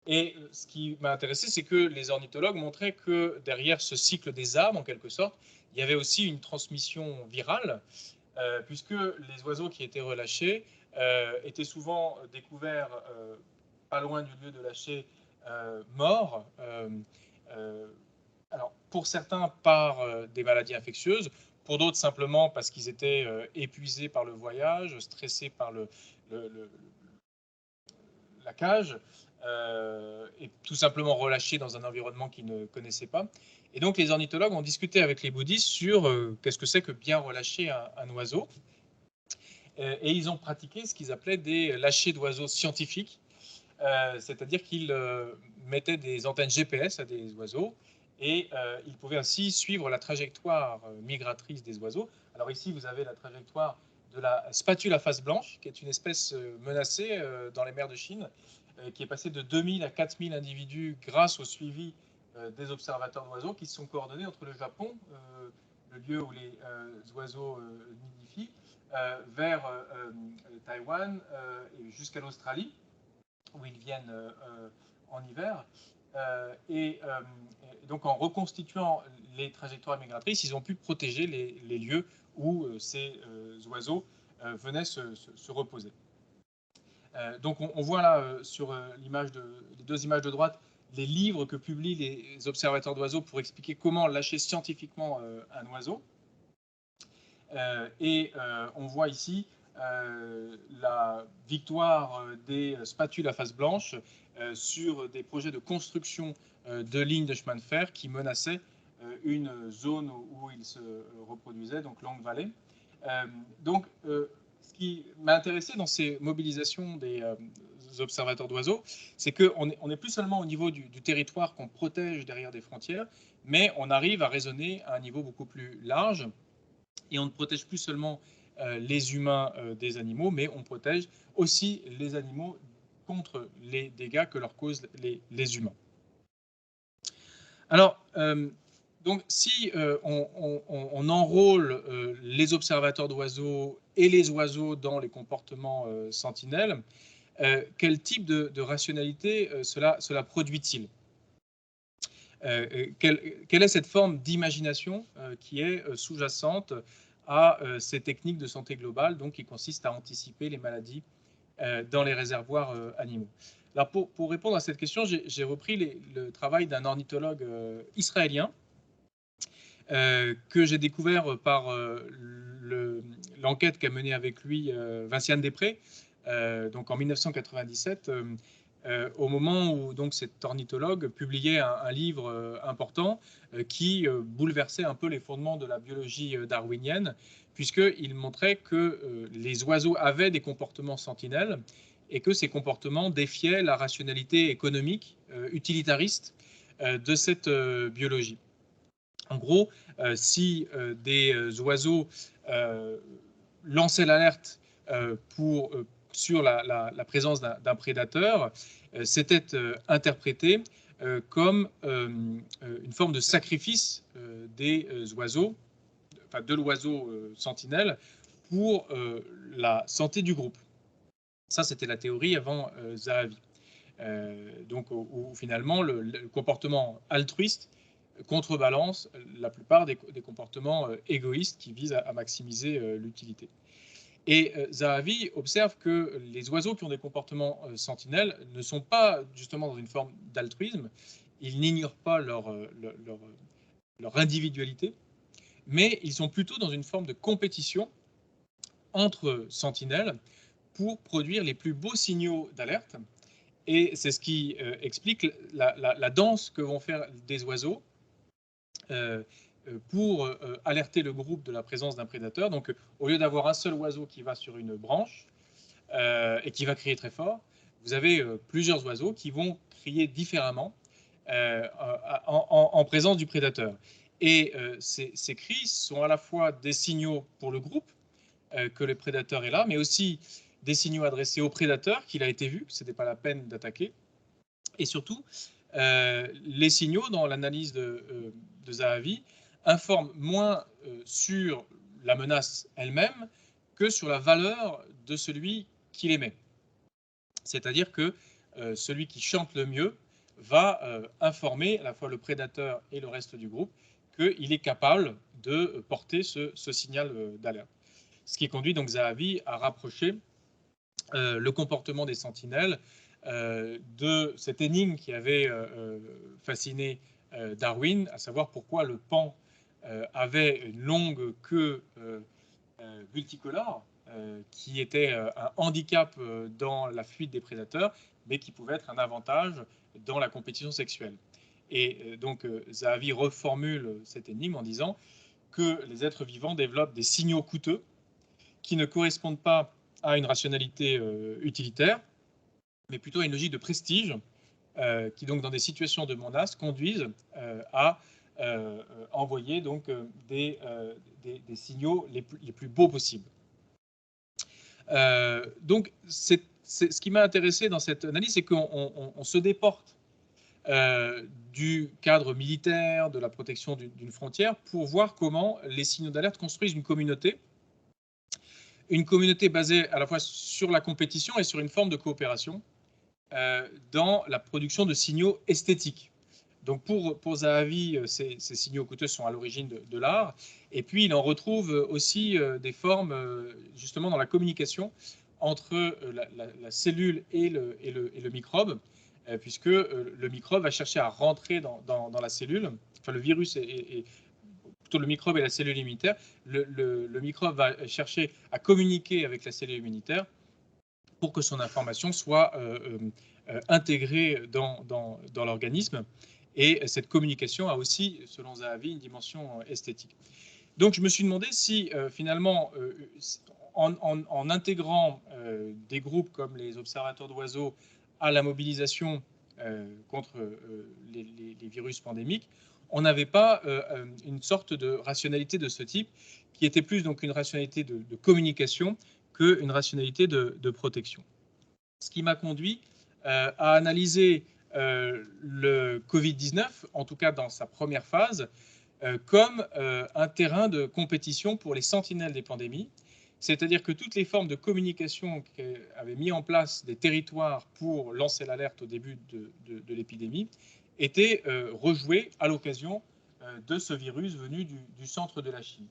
Et ce qui m'a intéressé, c'est que les ornithologues montraient que derrière ce cycle des âmes, en quelque sorte, il y avait aussi une transmission virale, puisque les oiseaux qui étaient relâchés étaient souvent découverts pas loin du lieu de lâcher, morts. Alors, pour certains, par des maladies infectieuses, pour d'autres simplement parce qu'ils étaient épuisés par le voyage, stressés par la cage, et tout simplement relâchés dans un environnement qu'ils ne connaissaient pas. Et donc les ornithologues ont discuté avec les bouddhistes sur qu'est-ce que c'est que bien relâcher un oiseau. Et ils ont pratiqué ce qu'ils appelaient des lâchers d'oiseaux scientifiques, c'est-à-dire qu'ils mettaient des antennes GPS à des oiseaux et ils pouvaient ainsi suivre la trajectoire migratrice des oiseaux. Alors ici, vous avez la trajectoire de la spatule à face blanche, qui est une espèce menacée dans les mers de Chine, qui est passée de 2000 à 4000 individus grâce au suivi des observateurs d'oiseaux qui se sont coordonnés entre le Japon, le lieu où les oiseaux nidifient, vers Taïwan et jusqu'à l'Australie, où ils viennent en hiver. Et donc en reconstituant les trajectoires migratrices, ils ont pu protéger les lieux où ces oiseaux venaient se reposer. Donc on voit là sur les deux images de droite les livres que publient les observateurs d'oiseaux pour expliquer comment lâcher scientifiquement un oiseau. Et on voit ici la victoire des spatules à face blanche sur des projets de construction de lignes de chemin de fer qui menaçaient une zone où il se reproduisait, donc Long Valley. Ce qui m'a intéressé dans ces mobilisations des observateurs d'oiseaux, c'est qu'on n'est plus seulement au niveau du territoire qu'on protège derrière des frontières, mais on arrive à raisonner à un niveau beaucoup plus large, et on ne protège plus seulement les humains des animaux, mais on protège aussi les animaux contre les dégâts que leur causent les humains. Alors, donc, si on enrôle les observateurs d'oiseaux et les oiseaux dans les comportements sentinelles, quel type de rationalité cela produit-il? Quelle est cette forme d'imagination qui est sous-jacente à ces techniques de santé globale, donc qui consistent à anticiper les maladies dans les réservoirs animaux? Alors pour répondre à cette question, j'ai repris le travail d'un ornithologue israélien que j'ai découvert par l'enquête qu'a menée avec lui Vinciane Després, donc en 1997, au moment où donc, cet ornithologue publiait un livre important qui bouleversait un peu les fondements de la biologie darwinienne, puisqu'il montrait que les oiseaux avaient des comportements sentinelles et que ces comportements défiaient la rationalité économique, utilitariste de cette biologie. En gros, si des oiseaux lançaient l'alerte sur la présence d'un prédateur, c'était interprété comme une forme de sacrifice des oiseaux, enfin de l'oiseau sentinelle, pour la santé du groupe. Ça, c'était la théorie avant Zahavi. Donc, où finalement, le comportement altruiste contrebalance la plupart des comportements égoïstes qui visent à maximiser l'utilité. Et Zahavi observe que les oiseaux qui ont des comportements sentinelles ne sont pas justement dans une forme d'altruisme, ils n'ignorent pas leur individualité, mais ils sont plutôt dans une forme de compétition entre sentinelles pour produire les plus beaux signaux d'alerte. Et c'est ce qui explique la danse que vont faire des oiseaux pour alerter le groupe de la présence d'un prédateur. Donc, au lieu d'avoir un seul oiseau qui va sur une branche et qui va crier très fort, vous avez plusieurs oiseaux qui vont crier différemment en présence du prédateur. Et ces cris sont à la fois des signaux pour le groupe que le prédateur est là, mais aussi des signaux adressés au prédateur qu'il a été vu, que ce n'était pas la peine d'attaquer. Et surtout, les signaux dans l'analyse de Zahavi informent moins sur la menace elle-même que sur la valeur de celui qui l'émet. C'est-à-dire que celui qui chante le mieux va informer à la fois le prédateur et le reste du groupe qu'il est capable de porter ce signal d'alerte. Ce qui conduit donc Zahavi à rapprocher le comportement des sentinelles de cette énigme qui avait fasciné Darwin, à savoir pourquoi le paon avait une longue queue multicolore, qui était un handicap dans la fuite des prédateurs, mais qui pouvait être un avantage dans la compétition sexuelle. Et donc Zahavi reformule cette énigme en disant que les êtres vivants développent des signaux coûteux qui ne correspondent pas à une rationalité utilitaire, mais plutôt à une logique de prestige, qui donc dans des situations de menace conduisent à envoyer donc des signaux les plus beaux possibles. Donc ce qui m'a intéressé dans cette analyse, c'est qu'on se déporte du cadre militaire, de la protection d'une frontière, pour voir comment les signaux d'alerte construisent une communauté basée à la fois sur la compétition et sur une forme de coopération dans la production de signaux esthétiques. Donc pour Zahavi, ces signaux coûteux sont à l'origine de l'art, et puis il en retrouve aussi des formes justement dans la communication entre la cellule et le microbe, puisque le microbe va chercher à rentrer dans la cellule, enfin le virus est plutôt le microbe et la cellule immunitaire, le microbe va chercher à communiquer avec la cellule immunitaire pour que son information soit intégrée dans l'organisme Et cette communication a aussi, selon Zahavi, une dimension esthétique. Donc je me suis demandé si finalement, en intégrant des groupes comme les observateurs d'oiseaux à la mobilisation contre les virus pandémiques, on n'avait pas une sorte de rationalité de ce type qui était plus donc une rationalité de communication qu'une rationalité de protection. Ce qui m'a conduit à analyser le Covid-19, en tout cas dans sa première phase, comme un terrain de compétition pour les sentinelles des pandémies. C'est-à-dire que toutes les formes de communication qu'avaient mis en place des territoires pour lancer l'alerte au début de l'épidémie étaient rejouées à l'occasion de ce virus venu du centre de la Chine.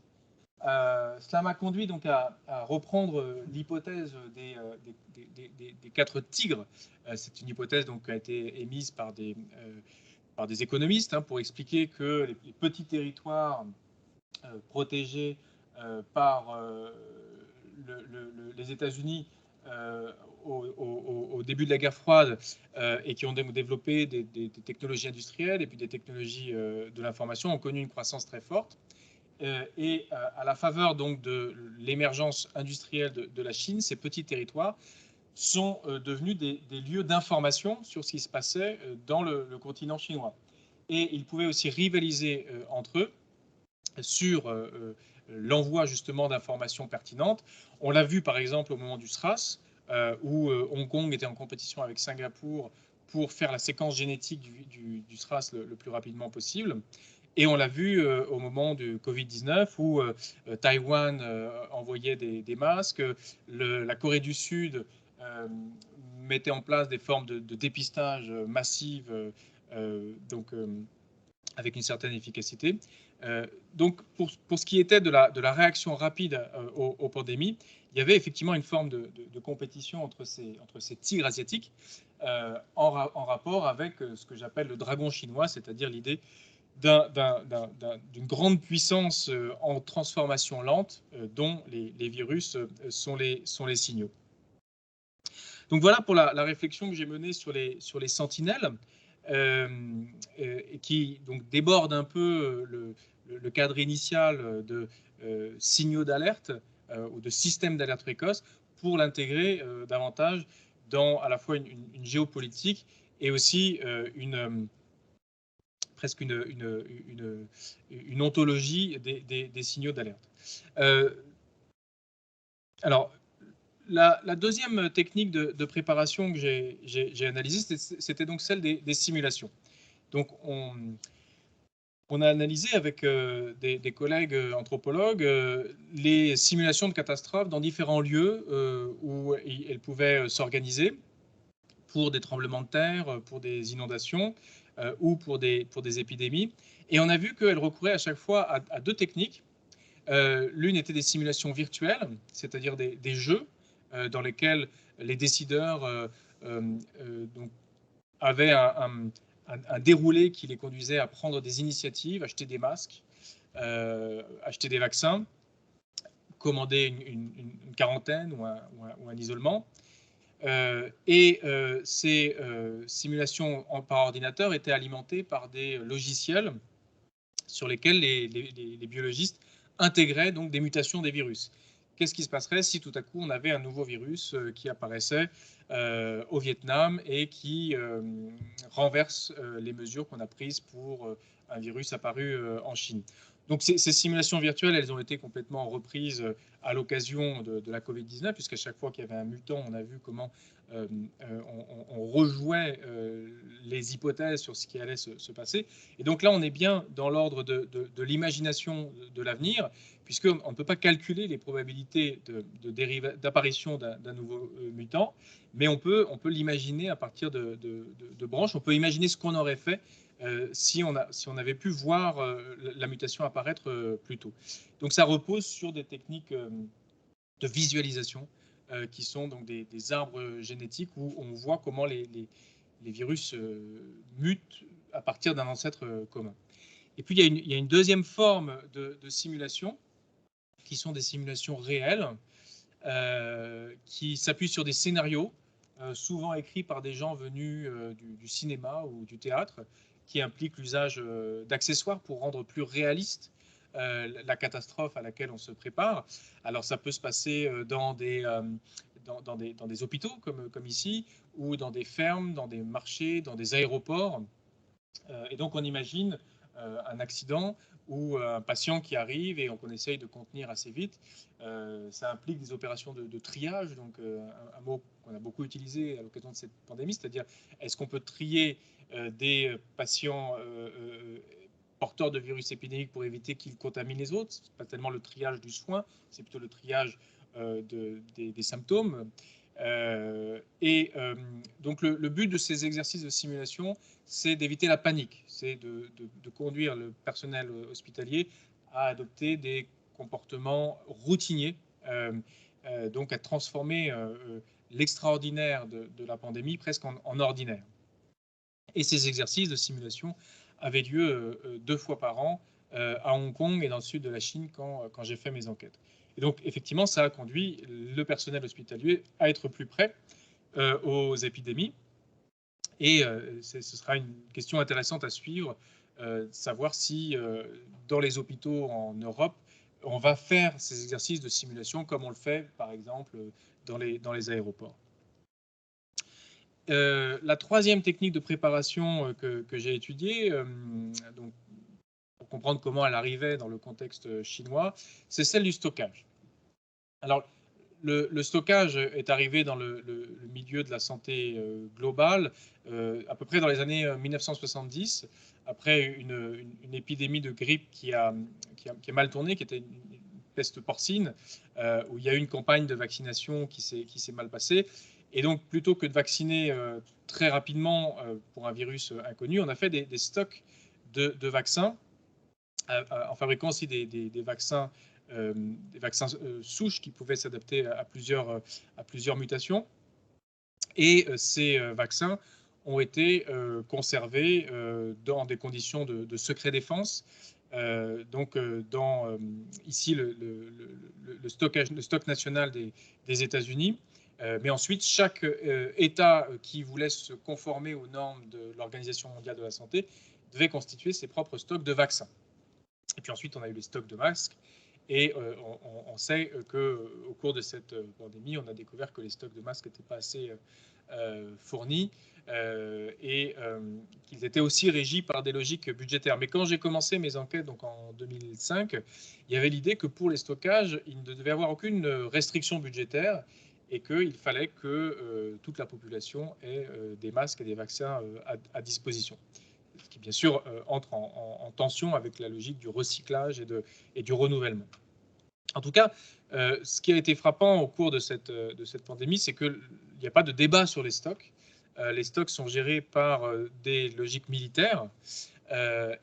Cela m'a conduit donc à reprendre l'hypothèse des 4 tigres. C'est une hypothèse donc, qui a été émise par des économistes pour expliquer que les petits territoires protégés par les États-Unis au début de la guerre froide et qui ont développé des technologies industrielles et puis des technologies de l'information ont connu une croissance très forte. Et à la faveur donc de l'émergence industrielle de la Chine, ces petits territoires sont devenus des lieux d'information sur ce qui se passait dans le continent chinois. Et ils pouvaient aussi rivaliser entre eux sur l'envoi justement d'informations pertinentes. On l'a vu par exemple au moment du SRAS, où Hong Kong était en compétition avec Singapour pour faire la séquence génétique du SRAS le plus rapidement possible. Et on l'a vu au moment du Covid-19 où Taïwan envoyait des masques, la Corée du Sud mettait en place des formes de dépistage massive, donc avec une certaine efficacité. Donc pour ce qui était de la réaction rapide aux pandémies, il y avait effectivement une forme de compétition entre ces tigres asiatiques en rapport avec ce que j'appelle le dragon chinois, c'est-à-dire l'idée d'une grande puissance en transformation lente dont les virus sont les signaux. Donc voilà pour la réflexion que j'ai menée sur les sentinelles, qui donc déborde un peu le cadre initial de signaux d'alerte ou de systèmes d'alerte précoce pour l'intégrer davantage dans à la fois une géopolitique et aussi presque une ontologie des signaux d'alerte. Alors, la deuxième technique de préparation que j'ai analysée, c'était donc celle des simulations. Donc, on a analysé avec des collègues anthropologues les simulations de catastrophes dans différents lieux où elles pouvaient s'organiser pour des tremblements de terre, pour des inondations ou pour des épidémies. Et on a vu qu'elles recouraient à chaque fois à 2 techniques. L'une était des simulations virtuelles, c'est-à-dire des jeux dans lesquels les décideurs donc, avaient un déroulé qui les conduisait à prendre des initiatives, acheter des masques, acheter des vaccins, commander une quarantaine ou un isolement. Ces simulations par ordinateur étaient alimentées par des logiciels sur lesquels les biologistes intégraient donc des mutations des virus. Qu'est-ce qui se passerait si tout à coup on avait un nouveau virus qui apparaissait au Vietnam et qui renverse les mesures qu'on a prises pour un virus apparu en Chine? Donc ces simulations virtuelles, elles ont été complètement reprises à l'occasion de la Covid-19, puisqu'à chaque fois qu'il y avait un mutant, on a vu comment on rejouait les hypothèses sur ce qui allait se passer. Et donc là, on est bien dans l'ordre de l'imagination de l'avenir, puisqu'on ne peut pas calculer les probabilités d'apparition d'un nouveau mutant, mais on peut l'imaginer à partir de branches. On peut imaginer ce qu'on aurait fait si on avait pu voir la mutation apparaître plus tôt. Donc ça repose sur des techniques de visualisation qui sont donc des arbres génétiques où on voit comment les virus mutent à partir d'un ancêtre commun. Et puis il y a une deuxième forme de simulation qui sont des simulations réelles qui s'appuient sur des scénarios souvent écrits par des gens venus du cinéma ou du théâtre qui implique l'usage d'accessoires pour rendre plus réaliste la catastrophe à laquelle on se prépare. Alors ça peut se passer dans des hôpitaux comme ici, ou dans des fermes, dans des marchés, dans des aéroports. Et donc on imagine un accident ou un patient qui arrive et qu'on essaye de contenir assez vite. Ça implique des opérations de triage, donc un mot qu'on a beaucoup utilisé à l'occasion de cette pandémie, c'est-à-dire est-ce qu'on peut trier des patients porteurs de virus épidémique pour éviter qu'ils contaminent les autres. Ce n'est pas tellement le triage du soin, c'est plutôt le triage des symptômes. Donc le but de ces exercices de simulation, c'est d'éviter la panique, c'est de conduire le personnel hospitalier à adopter des comportements routiniers, donc à transformer l'extraordinaire de la pandémie presque en ordinaire. Et ces exercices de simulation avaient lieu 2 fois par an à Hong Kong et dans le sud de la Chine quand j'ai fait mes enquêtes. Et donc, effectivement, ça a conduit le personnel hospitalier à être plus prêt aux épidémies. Et ce sera une question intéressante à suivre, savoir si dans les hôpitaux en Europe, on va faire ces exercices de simulation comme on le fait, par exemple, dans les aéroports. La troisième technique de préparation que j'ai étudiée, donc, pour comprendre comment elle arrivait dans le contexte chinois, c'est celle du stockage. Alors, le stockage est arrivé dans le milieu de la santé globale à peu près dans les années 1970, après une épidémie de grippe qui a mal tourné, qui était une peste porcine, où il y a eu une campagne de vaccination qui s'est mal passée. Et donc, plutôt que de vacciner très rapidement pour un virus inconnu, on a fait des stocks de vaccins, en fabriquant aussi des vaccins souches qui pouvaient s'adapter à plusieurs mutations. Et ces vaccins ont été conservés dans des conditions de secret défense. Donc, ici, le stock national des États-Unis. Mais ensuite, chaque État qui voulait se conformer aux normes de l'Organisation mondiale de la santé devait constituer ses propres stocks de vaccins. Et puis ensuite, on a eu les stocks de masques. Et on sait qu'au cours de cette pandémie, on a découvert que les stocks de masques n'étaient pas assez fournis et qu'ils étaient aussi régis par des logiques budgétaires. Mais quand j'ai commencé mes enquêtes, donc en 2005, il y avait l'idée que pour les stockages, il ne devait y avoir aucune restriction budgétaire et qu'il fallait que toute la population ait des masques et des vaccins à disposition. Ce qui, bien sûr, entre en tension avec la logique du recyclage et du renouvellement. En tout cas, ce qui a été frappant au cours de cette pandémie, c'est qu'il n'y a pas de débat sur les stocks. Les stocks sont gérés par des logiques militaires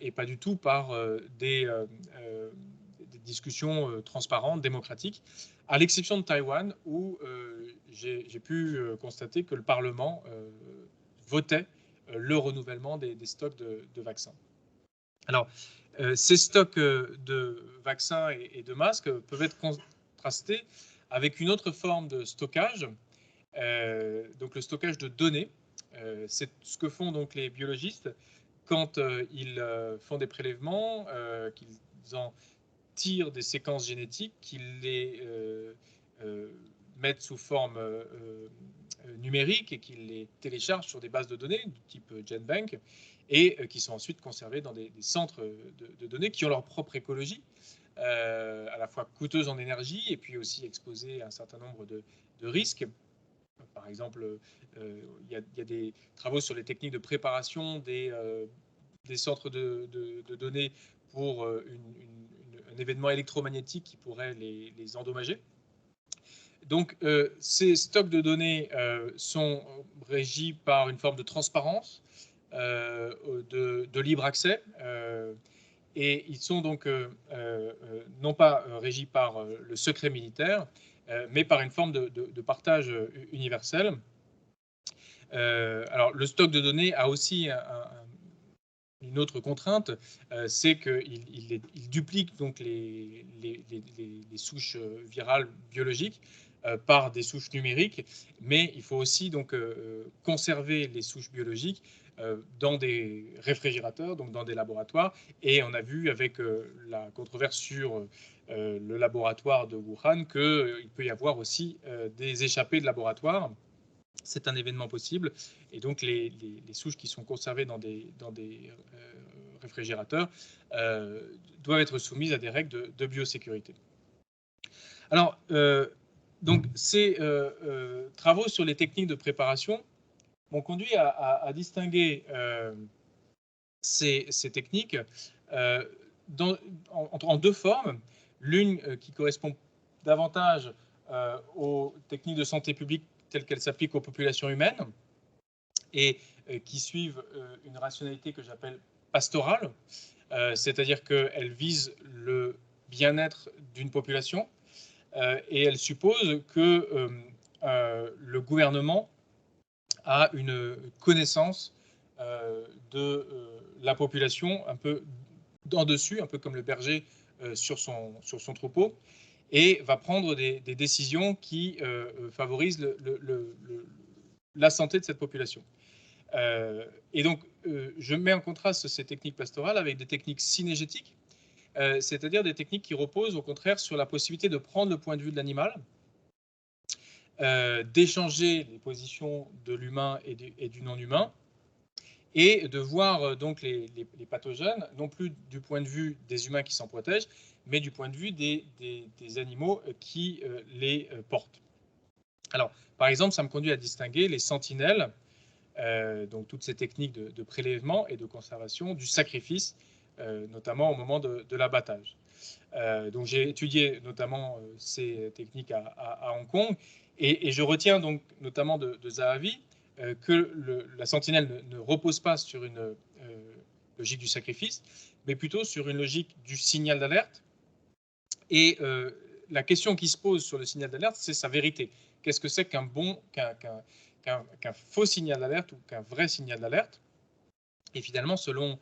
et pas du tout par des discussions transparentes, démocratiques, à l'exception de Taïwan, où j'ai pu constater que le Parlement votait le renouvellement des stocks de vaccins. Alors, ces stocks de vaccins et de masques peuvent être contrastés avec une autre forme de stockage, donc le stockage de données. C'est ce que font donc les biologistes quand ils font des prélèvements, qu'ils en tirent des séquences génétiques, qu'ils les mettent sous forme numérique et qu'ils les téléchargent sur des bases de données du type GenBank et qui sont ensuite conservées dans des centres de données qui ont leur propre écologie, à la fois coûteuse en énergie et puis aussi exposées à un certain nombre de risques. Par exemple, il y a des travaux sur les techniques de préparation des centres de données pour un événement électromagnétique qui pourrait les endommager. Donc, ces stocks de données sont régis par une forme de transparence, de libre accès, et ils sont donc non pas régis par le secret militaire, mais par une forme de partage universel. Alors, le stock de données a aussi une autre contrainte, c'est qu'il duplique donc les souches virales biologiques par des souches numériques, mais il faut aussi donc conserver les souches biologiques dans des réfrigérateurs, donc dans des laboratoires. Et on a vu avec la controverse sur le laboratoire de Wuhan qu'il peut y avoir aussi des échappées de laboratoire. C'est un événement possible. Et donc, les souches qui sont conservées dans des réfrigérateurs doivent être soumises à des règles de biosécurité. Alors, donc, ces travaux sur les techniques de préparation m'ont conduit à distinguer ces techniques en deux formes. L'une qui correspond davantage aux techniques de santé publique telles qu'elles s'appliquent aux populations humaines et qui suivent une rationalité que j'appelle pastorale, c'est-à-dire qu'elles visent le bien-être d'une population et elles supposent que le gouvernement a une connaissance de la population un peu en dessus, un peu comme le berger sur son troupeau, et va prendre des décisions qui favorisent la santé de cette population. Et donc, je mets en contraste ces techniques pastorales avec des techniques synégétiques, c'est-à-dire des techniques qui reposent au contraire sur la possibilité de prendre le point de vue de l'animal, d'échanger les positions de l'humain et du non-humain, et de voir donc les pathogènes, non plus du point de vue des humains qui s'en protègent, mais du point de vue des animaux qui les portent. Alors, par exemple, ça me conduit à distinguer les sentinelles, donc toutes ces techniques de prélèvement et de conservation, du sacrifice, notamment au moment de l'abattage. Donc j'ai étudié notamment ces techniques à Hong Kong, et je retiens donc notamment de Zahavi que la sentinelle ne repose pas sur une logique du sacrifice, mais plutôt sur une logique du signal d'alerte. Et la question qui se pose sur le signal d'alerte, c'est sa vérité. Qu'est-ce que c'est qu'un faux signal d'alerte ou qu'un vrai signal d'alerte? Et finalement, selon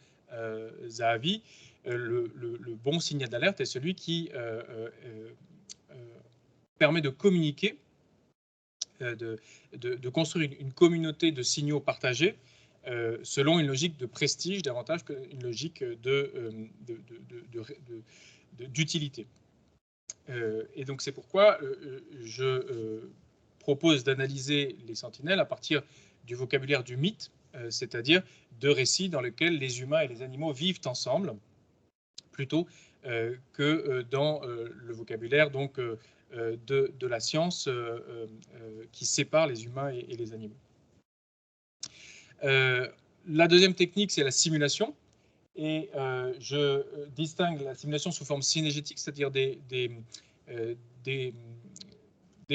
Zahavi, le bon signal d'alerte est celui qui permet de communiquer, de construire une communauté de signaux partagés selon une logique de prestige davantage qu'une logique d'utilité. Et donc c'est pourquoi je propose d'analyser les sentinelles à partir du vocabulaire du mythe, c'est-à-dire de récits dans lesquels les humains et les animaux vivent ensemble, plutôt que dans le vocabulaire donc, de la science qui sépare les humains et les animaux. La deuxième technique, c'est la simulation. Et je distingue la simulation sous forme synégétique, c'est-à-dire des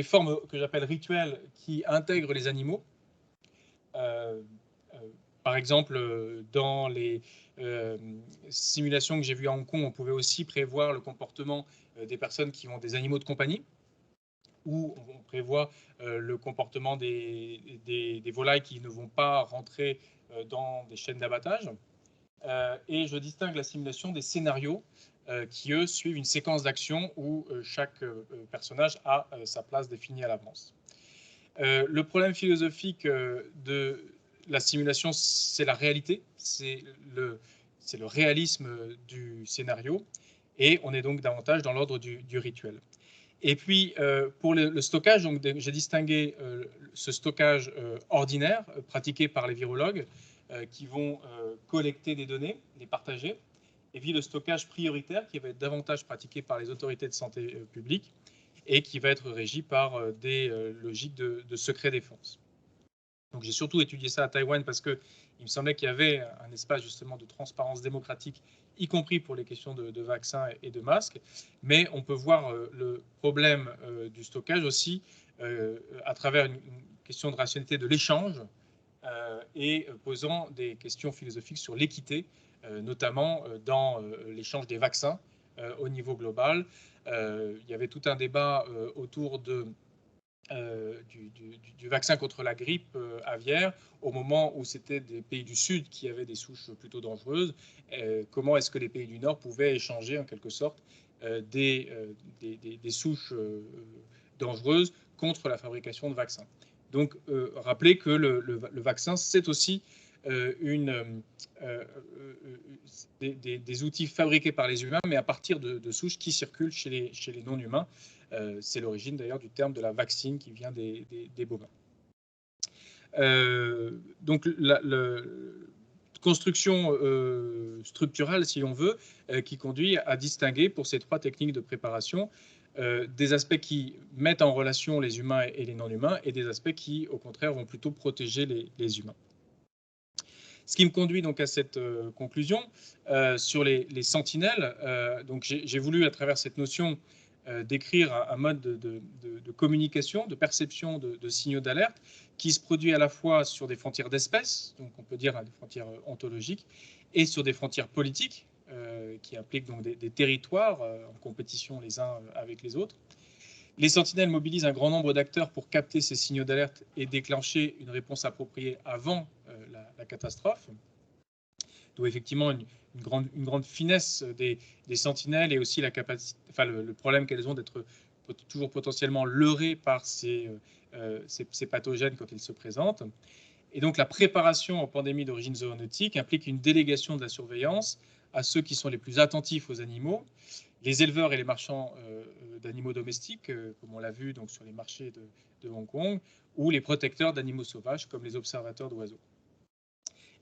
formes que j'appelle rituelles qui intègrent les animaux. Par exemple, dans les simulations que j'ai vues à Hong Kong, on pouvait aussi prévoir le comportement des personnes qui ont des animaux de compagnie, ou on prévoit le comportement des volailles qui ne vont pas rentrer dans des chaînes d'abattage. Et je distingue la simulation des scénarios qui, eux, suivent une séquence d'actions où chaque personnage a sa place définie à l'avance. Le problème philosophique de la simulation, c'est la réalité, c'est le réalisme du scénario, et on est donc davantage dans l'ordre du rituel. Et puis, pour le stockage, j'ai distingué ce stockage ordinaire pratiqué par les virologues qui vont collecter des données, les partager, et puis le stockage prioritaire qui va être davantage pratiqué par les autorités de santé publique et qui va être régi par des logiques de secret défense. Donc j'ai surtout étudié ça à Taïwan parce qu'il me semblait qu'il y avait un espace justement de transparence démocratique, y compris pour les questions de vaccins et de masques. Mais on peut voir le problème du stockage aussi à travers une question de rationalité de l'échange et posant des questions philosophiques sur l'équité, notamment dans l'échange des vaccins au niveau global. Il y avait tout un débat autour du vaccin contre la grippe aviaire, au moment où c'était des pays du Sud qui avaient des souches plutôt dangereuses. Comment est-ce que les pays du Nord pouvaient échanger en quelque sorte des souches dangereuses contre la fabrication de vaccins? Donc, rappelez que le vaccin, c'est aussi des outils fabriqués par les humains, mais à partir de souches qui circulent chez les non-humains. C'est l'origine d'ailleurs du terme de la vaccine qui vient des bovins. Donc la construction structurale, si on veut, qui conduit à distinguer pour ces trois techniques de préparation des aspects qui mettent en relation les humains et les non-humains et des aspects qui, au contraire, vont plutôt protéger les humains. Ce qui me conduit donc à cette conclusion sur les sentinelles. Donc j'ai voulu, à travers cette notion, décrire un mode de communication, de perception de signaux d'alerte qui se produit à la fois sur des frontières d'espèces, donc on peut dire des frontières ontologiques, et sur des frontières politiques, qui impliquent donc des territoires en compétition les uns avec les autres. Les sentinelles mobilisent un grand nombre d'acteurs pour capter ces signaux d'alerte et déclencher une réponse appropriée avant la catastrophe. Donc effectivement, une grande finesse des sentinelles et aussi la capacité, enfin, le problème qu'elles ont d'être toujours potentiellement leurrées par ces pathogènes quand ils se présentent. Et donc la préparation aux pandémies d'origine zoonotique implique une délégation de la surveillance à ceux qui sont les plus attentifs aux animaux, les éleveurs et les marchands d'animaux domestiques, comme on l'a vu donc, sur les marchés de Hong Kong, ou les protecteurs d'animaux sauvages, comme les observateurs d'oiseaux.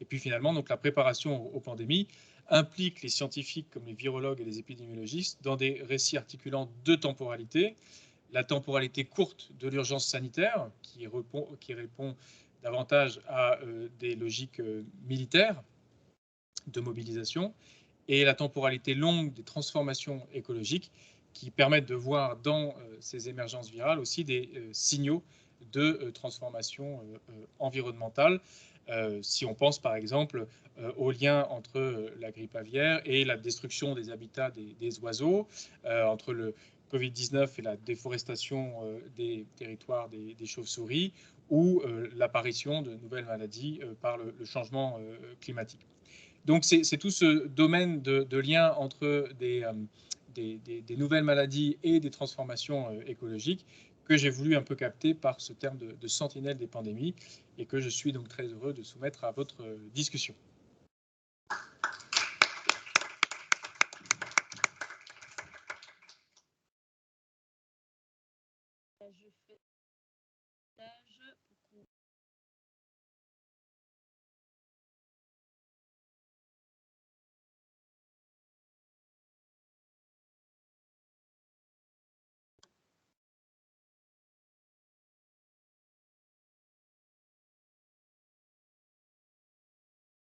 Et puis finalement, donc, la préparation aux pandémies implique les scientifiques comme les virologues et les épidémiologistes dans des récits articulant deux temporalités. La temporalité courte de l'urgence sanitaire, qui répond davantage à des logiques militaires de mobilisation, et la temporalité longue des transformations écologiques qui permettent de voir dans ces émergences virales aussi des signaux de transformation environnementale. Si on pense par exemple au lien entre la grippe aviaire et la destruction des habitats des oiseaux, entre le Covid-19 et la déforestation des territoires des chauves-souris, ou l'apparition de nouvelles maladies par le changement climatique. Donc c'est tout ce domaine de lien entre des nouvelles maladies et des transformations écologiques que j'ai voulu un peu capter par ce terme de sentinelle des pandémies et que je suis donc très heureux de soumettre à votre discussion.